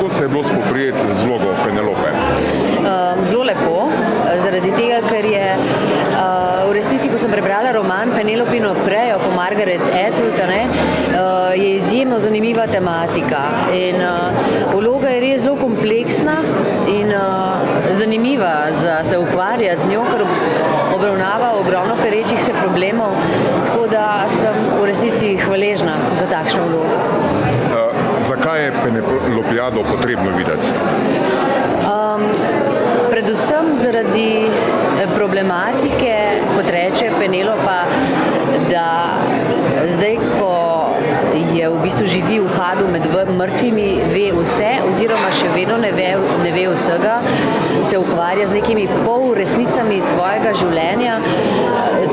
Kako se je bilo spoprijeti z vlogo Penelope? Zelo lepo, zaradi tega, ker je v resnici, ko sem prebrala roman Penelopino prejo po Margaret Atwood, je izjemno zanimiva tematika in vloga je res zelo kompleksna in zanimiva za se ukvarjati z njo, ker obravnava ogromno perečih se problemov, tako da sem v resnici hvaležna za takšno vlogo. Zakaj je Penelopijado potrebno videti? Predvsem zaradi problematike, kot reče Penelopa, da zdaj, ko je v bistvu živi v Hadu med mrtvimi, ve vse oziroma še vedno ne ve vsega, se ukvarja z nekimi polresnicami svojega življenja.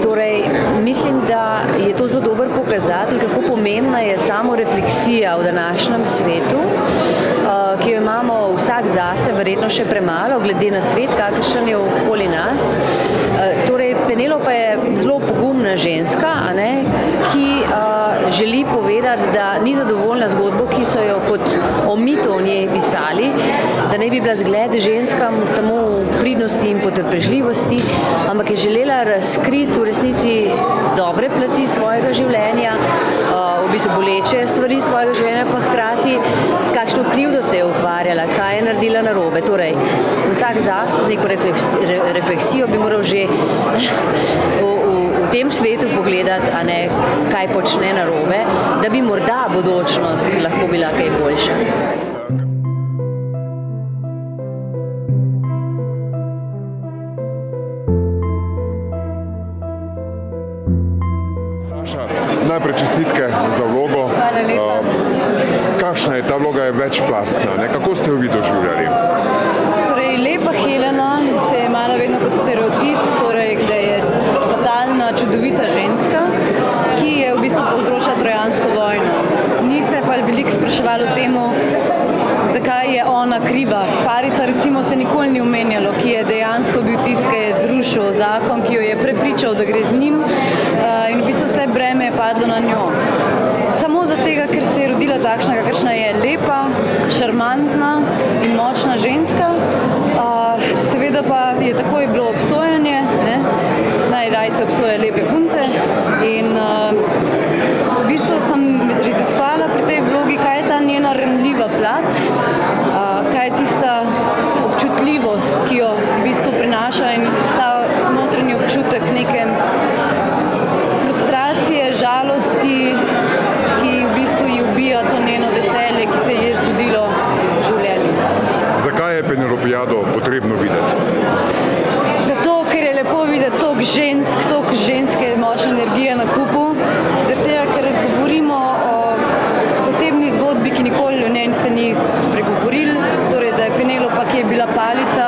Torej, mislim, da je to zelo dober pokazatelj, kako pomembna je samo refleksija v današnjem svetu, ki jo imamo vsak zase, verjetno še premalo, glede na svet, kakršen je okoli nas. Torej, Penelopa je zelo pogumna ženska, ki želi povedati, da ni zadovoljna zgodbo, ki so jo kot o mitu o njej pisali, da ne bi bila zgled ženskam samo v pridnosti in potrpežljivosti, ampak je želela razkriti v resnici dobre plati svojega življenja, v bistvu boleče stvari svojega življenja, pa hkrati s kakšno krivdo se je ukvarjala, kaj je naredila narobe. Torej, vsak zase z neko refleksijo bi moral že v tem svetu pogledati, kaj počne narobe, da bi morda bodočnost lahko bila kaj boljša. Saša, najprej čestitke za vlogo. Hvala lepa. Kakšna je ta vloga, je večplastna, kako ste jo vi doživljali? Torej, lepa Helena se je imala vedno kot stereotip, torej, da je fatalna, čudovita ženska, ki je v bistvu povzročila trojansko vojno. Ni se pa veliko spraševalo o tem, zakaj je ona kriva. Parisa recimo se nikoli ni omenjalo, ki je dejansko bil tisti, ki je zrušil zakon, ki jo je prepričal, da gre z njim, in v bistvu vse breme je padlo na njo. Samo zato, ker se je rodila takšna, kakršna je, lepa, šarmantna in močna ženska. Seveda pa je takoj bilo obsojanje, najraje se obsoja lepe punce in v bistvu sem raziskvala pri tej vlogi, kaj je ta njena ranljiva plat, kaj je tista občutljivost, ki jo v bistvu prinaša in ta notranji občutek neke frustracije, žalosti, ki v bistvu ji ubija to njeno veselje, ki se je zgodilo v življenju. Zakaj je Penelopijado potrebno videti? Zato, ker je lepo videti toliko ženske močne energije na kupu, zato, ker govorimo o posebni zgodbi, ki nikoli o njej se ni spregovoril, torej, da je Penelopa, ki je bila palica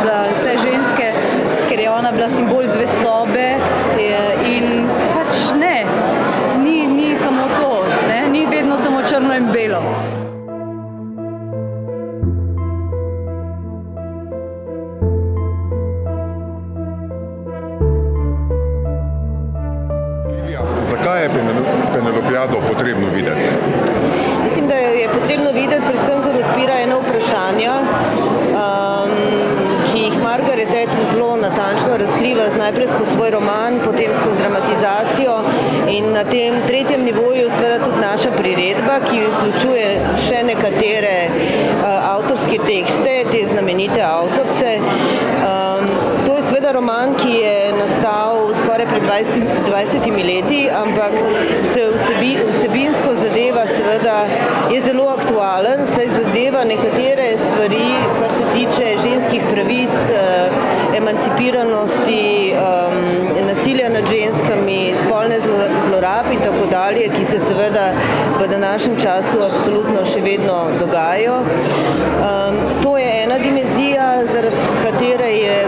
za vse ženske, ker je ona bila simbol zvestobe in pač ni samo to, ni vedno samo črno in belo. Zakaj je Penelopijado potrebno videti? Mislim, da jo je potrebno videti predvsem, ker odpira eno vprašanja, ki jih Margaret Atwood zelo natančno razkriva, najprej skozi svoj roman, potem skozi dramatizacijo in na tem tretjem nivoju seveda tudi naša priredba, ki vključuje še nekatere avtorske tekste, te znamenite avtorce. To je seveda roman, ki je nastal skoraj pred 20 leti, ampak se vsebinsko zadeva seveda je zelo aktualen, saj zadeva nekatere stvari, kar se tiče ženskih pravic, emancipiranosti, nasilja nad ženskami, spolne zlorabe in tako dalje, ki se seveda v današnjem času absolutno še vedno dogajajo. To je ena dimenzija, zaradi katere je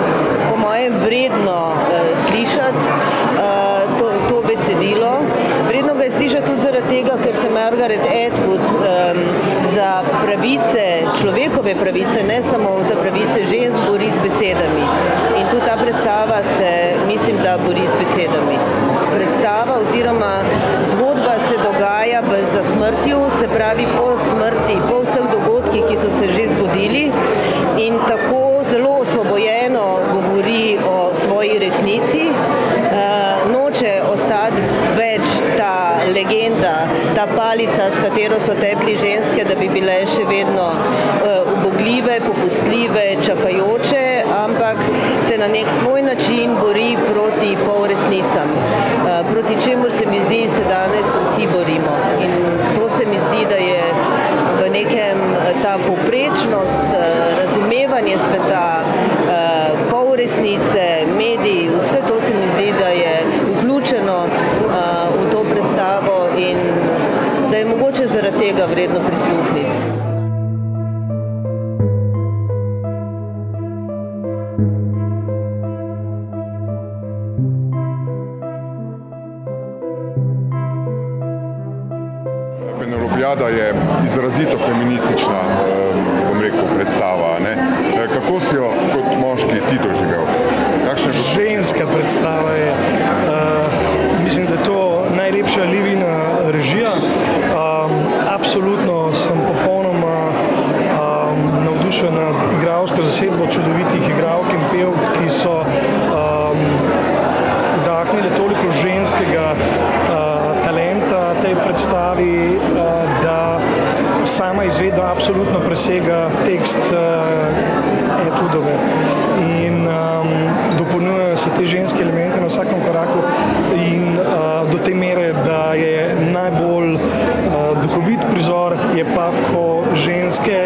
po mojem vredno slišati to besedilo. Vredno ga je slišati tudi zaradi tega, ker se Margaret Atwood za pravice, človekove pravice, ne samo za pravice žensk, bori z besedami. In tudi ta predstava se, mislim, da bori z besedami. Predstava oziroma zgodba se dogaja za smrt poletju, se pravi po smrti, po vseh dogodkih, ki so se že zgodili, in tako zelo osvobojeno govori o svoji resnici. Noče ostati več ta legenda, ta palica, s katero so tepli ženske, da bi bile še vedno ubogljive, popustljive, čakajoče, ampak se na nek svoj način bori proti polresnicam, proti čemur se mi zdi, se danes vsi borimo. In to se mi zdi, da je v nekem ta povprečnost, razumevanje sveta, polresnice, mediji, vse to se mi zdi, da je vključeno v to predstavo in da je mogoče zaradi tega vredno prisluhniti. Penelopijada je izrazito feministična, bom rekel, predstava. Ne? Kako si jo kot moški ti doživel? Ženska predstava je. Mislim, da je to najlepša Livina režija. Absolutno sem popolnoma navdušen nad igralsko zasedbo čudovitih igralk in pevk, ki so vdahnile toliko ženskega talenta tej predstavi, da sama izvedba absolutno presega tekst Etudove. In dopolnjujejo se te ženske elemente na vsakem koraku in do te mere, da je najbolj duhovit prizor je pa, ko ženske